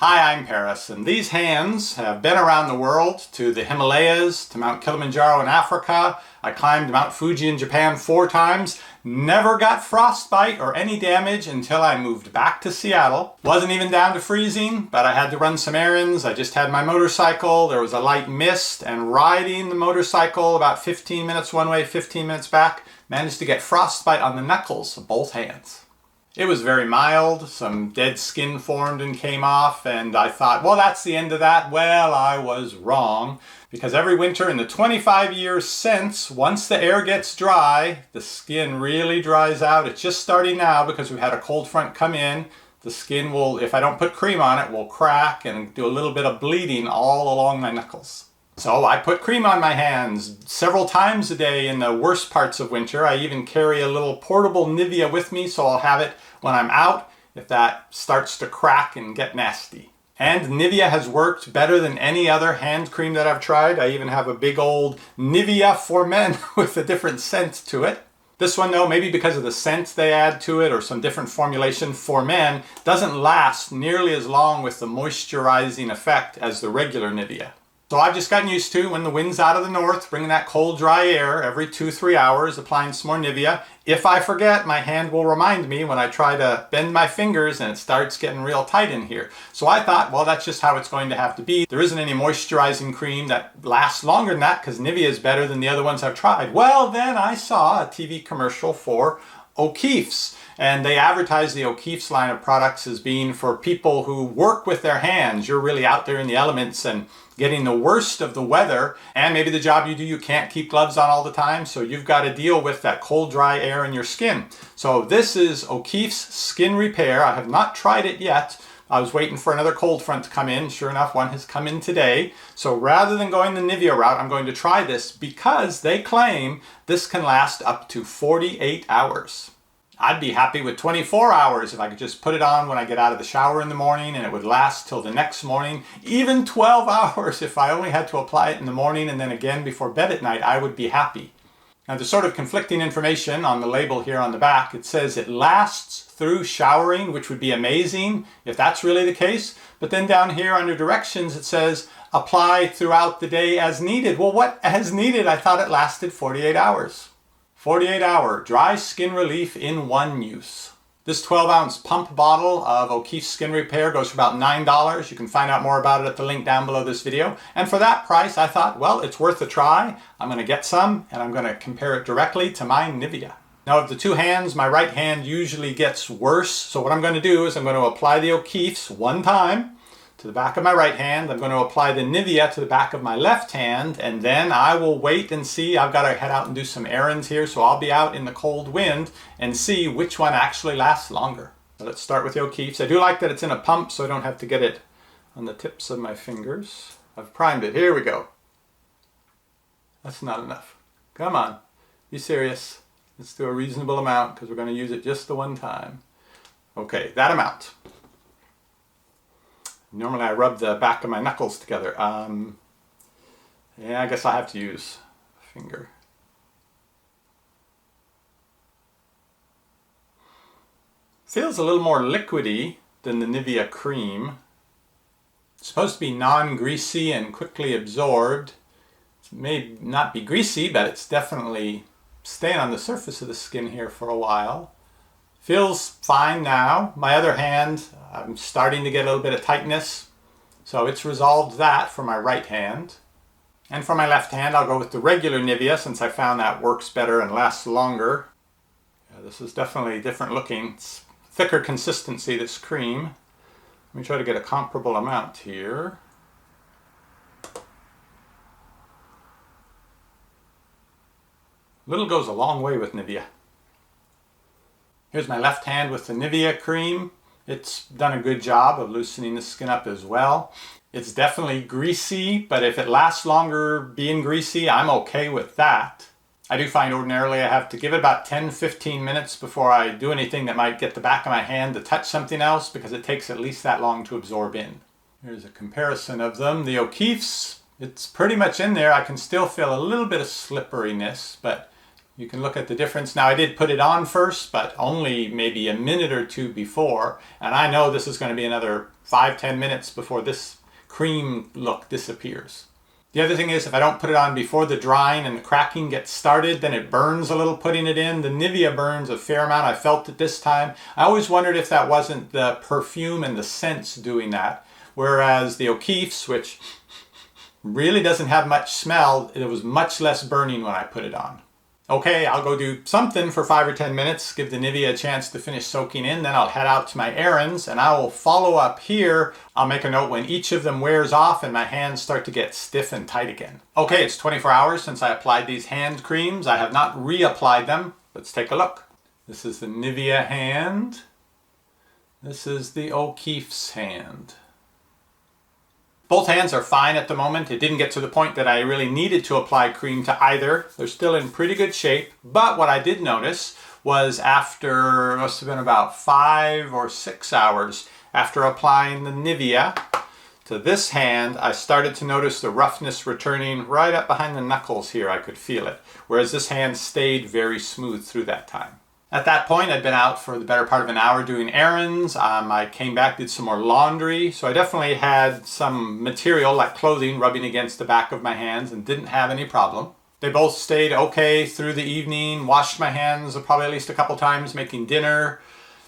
Hi, I'm Paris, and these hands have been around the world, to the Himalayas, to Mount Kilimanjaro in Africa. I climbed Mount Fuji in Japan 4 times, never got frostbite or any damage until I moved back to Seattle. Wasn't even down to freezing, but I had to run some errands. I just had my motorcycle, there was a light mist, and riding the motorcycle about 15 minutes one way, 15 minutes back, managed to get frostbite on the knuckles of both hands. It was very mild, some dead skin formed and came off, and I thought, well, that's the end of that. Well, I was wrong, because every winter in the 25 years since, once the air gets dry, the skin really dries out. It's just starting now because we've had a cold front come in. The skin will, if I don't put cream on it, will crack and do a little bit of bleeding all along my knuckles. So I put cream on my hands several times a day in the worst parts of winter. I even carry a little portable Nivea with me, so I'll have it when I'm out if that starts to crack and get nasty. And Nivea has worked better than any other hand cream that I've tried. I even have a big old Nivea for men with a different scent to it. This one though, maybe because of the scent they add to it or some different formulation for men, doesn't last nearly as long with the moisturizing effect as the regular Nivea. So I've just gotten used to, when the wind's out of the north, bringing that cold, dry air every 2-3 hours, applying some more Nivea. If I forget, my hand will remind me when I try to bend my fingers and it starts getting real tight in here. So I thought, well, that's just how it's going to have to be. There isn't any moisturizing cream that lasts longer than that because Nivea is better than the other ones I've tried. Well, then I saw a TV commercial for O'Keeffe's. And they advertise the O'Keeffe's line of products as being for people who work with their hands. You're really out there in the elements and getting the worst of the weather, and maybe the job you do, you can't keep gloves on all the time, so you've got to deal with that cold, dry air in your skin. So this is O'Keeffe's Skin Repair. I have not tried it yet. I was waiting for another cold front to come in. Sure enough, one has come in today. So rather than going the Nivea route, I'm going to try this because they claim this can last up to 48 hours. I'd be happy with 24 hours if I could just put it on when I get out of the shower in the morning and it would last till the next morning. Even 12 hours if I only had to apply it in the morning and then again before bed at night, I would be happy. Now there's sort of conflicting information on the label here on the back. It says it lasts through showering, which would be amazing if that's really the case. But then down here under directions it says apply throughout the day as needed. Well, what as needed? I thought it lasted 48 hours. 48-hour dry skin relief in one use. This 12-ounce pump bottle of O'Keeffe's Skin Repair goes for about $9. You can find out more about it at the link down below this video. And for that price, I thought, well, it's worth a try. I'm going to get some, and I'm going to compare it directly to my Nivea. Now, of the two hands, my right hand usually gets worse. So what I'm going to do is I'm going to apply the O'Keeffe's one time to the back of my right hand. I'm going to apply the Nivea to the back of my left hand, and then I will wait and see. I've got to head out and do some errands here, so I'll be out in the cold wind and see which one actually lasts longer. So let's start with the O'Keeffe's. I do like that it's in a pump, so I don't have to get it on the tips of my fingers. I've primed it. Here we go. That's not enough. Come on. Be serious. Let's do a reasonable amount because we're going to use it just the one time. Okay, that amount. Normally I rub the back of my knuckles together. Yeah, I guess I'll have to use a finger. Feels a little more liquidy than the Nivea cream. It's supposed to be non-greasy and quickly absorbed. It may not be greasy, but it's definitely staying on the surface of the skin here for a while. Feels fine now. My other hand, I'm starting to get a little bit of tightness, so it's resolved that for my right hand. And for my left hand, I'll go with the regular Nivea since I found that works better and lasts longer. Yeah, this is definitely different looking. It's thicker consistency, this cream. Let me try to get a comparable amount here. Little goes a long way with Nivea. Here's my left hand with the Nivea cream. It's done a good job of loosening the skin up as well. It's definitely greasy, but if it lasts longer being greasy, I'm okay with that. I do find ordinarily I have to give it about 10-15 minutes before I do anything that might get the back of my hand to touch something else because it takes at least that long to absorb in. Here's a comparison of them. The O'Keeffe's, it's pretty much in there. I can still feel a little bit of slipperiness, but You can look at the difference. Now I did put it on first, but only maybe a minute or two before. And I know this is going to be another 5-10 minutes before this cream look disappears. The other thing is, if I don't put it on before the drying and the cracking gets started, then it burns a little putting it in. The Nivea burns a fair amount. I felt it this time. I always wondered if that wasn't the perfume and the scents doing that. Whereas the O'Keeffe's, which really doesn't have much smell, it was much less burning when I put it on. Okay, I'll go do something for 5 or 10 minutes, give the Nivea a chance to finish soaking in, then I'll head out to my errands and I will follow up here. I'll make a note when each of them wears off and my hands start to get stiff and tight again. Okay, it's 24 hours since I applied these hand creams. I have not reapplied them. Let's take a look. This is the Nivea hand. This is the O'Keeffe's hand. Both hands are fine at the moment. It didn't get to the point that I really needed to apply cream to either. They're still in pretty good shape. But what I did notice was after, must have been about 5 or 6 hours after applying the Nivea to this hand, I started to notice the roughness returning right up behind the knuckles here. I could feel it. Whereas this hand stayed very smooth through that time. At that point, I'd been out for the better part of an hour doing errands. I came back, did some more laundry. So I definitely had some material like clothing rubbing against the back of my hands and didn't have any problem. They both stayed okay through the evening, washed my hands probably at least a couple times making dinner.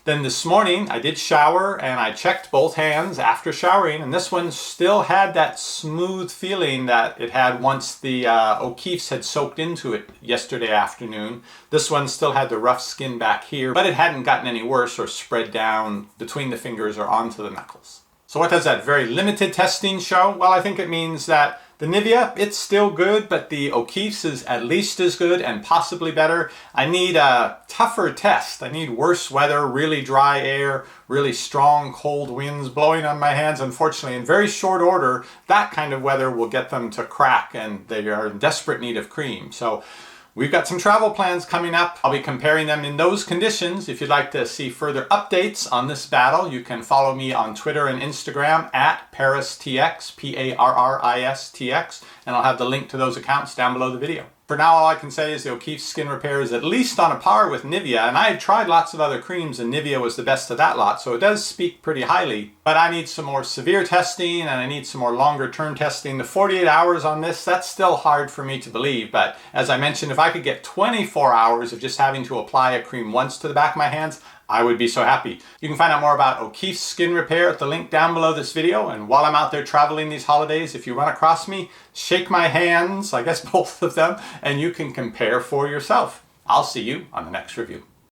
Then this morning I did shower and I checked both hands after showering, and this one still had that smooth feeling that it had once the O'Keeffe's had soaked into it yesterday afternoon. This one still had the rough skin back here, but it hadn't gotten any worse or spread down between the fingers or onto the knuckles. So what does that very limited testing show? Well, I think it means that the Nivea, it's still good, but the O'Keeffe's is at least as good and possibly better. I need a tougher test. I need worse weather, really dry air, really strong cold winds blowing on my hands. Unfortunately, in very short order, that kind of weather will get them to crack and they are in desperate need of cream. So we've got some travel plans coming up. I'll be comparing them in those conditions. If you'd like to see further updates on this battle, you can follow me on Twitter and Instagram at parristx, Parristx, and I'll have the link to those accounts down below the video. For now, all I can say is the O'Keeffe's Skin Repair is at least on a par with Nivea, and I had tried lots of other creams and Nivea was the best of that lot, so it does speak pretty highly. But I need some more severe testing and I need some more longer term testing. The 48 hours on this, that's still hard for me to believe, but as I mentioned, if I could get 24 hours of just having to apply a cream once to the back of my hands, I would be so happy. You can find out more about O'Keeffe's Skin Repair at the link down below this video. And while I'm out there traveling these holidays, if you run across me, shake my hands, I guess both of them, and you can compare for yourself. I'll see you on the next review.